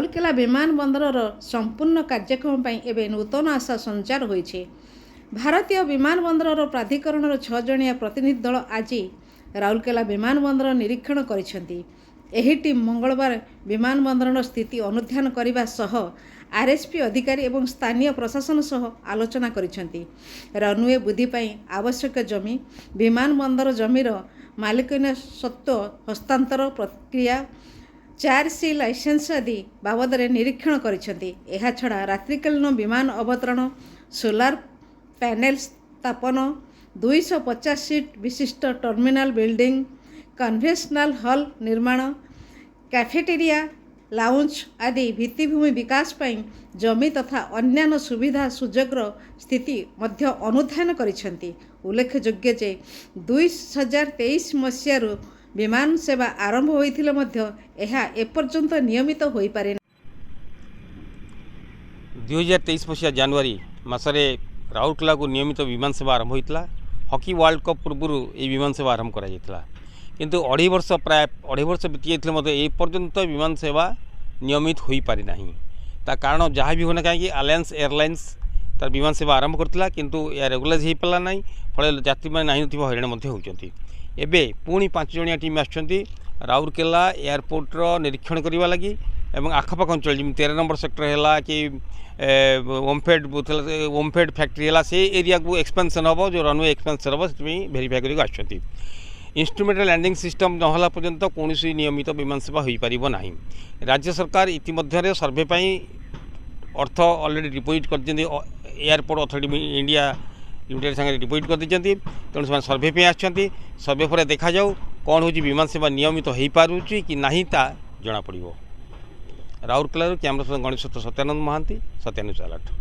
ରାଉରକେଲା ବିମାନବନ୍ଦରର ସମ୍ପୂର୍ଣ୍ଣ କାର୍ଯ୍ୟକ୍ରମ ପାଇଁ ଏବେ ନୂତନ ଆଶା ସଞ୍ଚାର ହୋଇଛି। ଭାରତୀୟ ବିମାନବନ୍ଦର ପ୍ରାଧିକରଣର 6 ଜଣିଆ ପ୍ରତିନିଧି ଦଳ ଆଜି ରାଉରକେଲା ବିମାନବନ୍ଦର ନିରୀକ୍ଷଣ କରିଛନ୍ତି। ଏହି ଟିମ୍ ମଙ୍ଗଳବାର ବିମାନବନ୍ଦରର ସ୍ଥିତି ଅନୁଧ୍ୟାନ କରିବା ସହ ଆର୍ଏସ୍ପି ଅଧିକାରୀ ଏବଂ ସ୍ଥାନୀୟ ପ୍ରଶାସନ ସହ ଆଲୋଚନା କରିଛନ୍ତି। ରନୱେ ବୃଦ୍ଧି ପାଇଁ ଆବଶ୍ୟକ ଜମି, ବିମାନବନ୍ଦର ଜମିର ମାଲିକାନା ସତ୍ତ୍ୱ ହସ୍ତାନ୍ତର ପ୍ରକ୍ରିୟା, 4C ଲାଇସେନ୍ସ ଆଦି ବାବଦରେ ନିରୀକ୍ଷଣ କରିଛନ୍ତି। ଏହାଛଡ଼ା ରାତ୍ରିକାଳୀନ ବିମାନ ଅବତରଣ, ସୋଲାର ପ୍ୟାନେଲ ସ୍ଥାପନ, 250 ସିଟ୍ ବିଶିଷ୍ଟ ଟର୍ମିନାଲ ବିଲ୍ଡିଂ, କନଭେନ୍ସନାଲ ହଲ୍ ନିର୍ମାଣ, କ୍ୟାଫେଟେରିଆ, ଲାଉଞ୍ଜ ଆଦି ଭିତ୍ତିଭୂମି ବିକାଶ ପାଇଁ ଜମି ତଥା ଅନ୍ୟାନ୍ୟ ସୁବିଧା ସୁଯୋଗର ସ୍ଥିତି ମଧ୍ୟ ଅନୁଧ୍ୟାନ କରିଛନ୍ତି। ଉଲ୍ଲେଖଯୋଗ୍ୟ ଯେ 2023 ମସିହାରୁ ବିମାନ ସେବା ଆରମ୍ଭ ହୋଇଥିଲେ ମଧ୍ୟ ଏହା ଏପର୍ଯ୍ୟନ୍ତ ନିୟମିତ ହୋଇପାରିନାହିଁ। 2023 मसीहा जनवरी मासरे राउरकेला को नियमित विमान सेवा आरंभ होता। हॉकी वर्ल्ड कप पूर्व ये विमान सेवा आरंभ करा किंतु अढ़ाई वर्ष प्राय अढ़ाई वर्ष बीती जाते ए पर्यंत विमान सेवा नियमित हो पारि ना। ता कारण जहाँ भी होना कहीं अलायंस एयरलाइंस तार विमान सेवा आरंभ करथिला किंतु या रेगुलाइज हो पारा ना। फल यात्री मैंने नहीं हईराण होती। एबे पुणी 5 जणिया टीम आछंती राउरकेला एयरपोर्टर निरीक्षण करने लगी एवं आखपाख अंचल जमी 13 नंबर सेक्टर है कि ओमफेड फैक्ट्री है से एरिया को एक्सपेंशन हम जो रनवे एक्सपेंशन हम से भेरीफाई कर आछंती। इंस्ट्रूमेंटल लैंडिंग सिस्टम नहला पर्यंत कौन नियमित विमान सेवा हो पार ना। राज्य सरकार इतिमध्य सर्वे पर अर्थ ऑलरेडी डिपोजिट कर एयरपोर्ट अथॉरिटी इंडिया लिमिटेड संगे डिपोजिट कर देते। तेणु से सर्वे पे आछंती। सर्वे पर देखा जाऊ कौन हो विमान सेवा नियमित हो पारुची कि नहीं ता जना पड़िबो। Rourkela camera Ganesh Satyananda Mohanty, Satya News alert.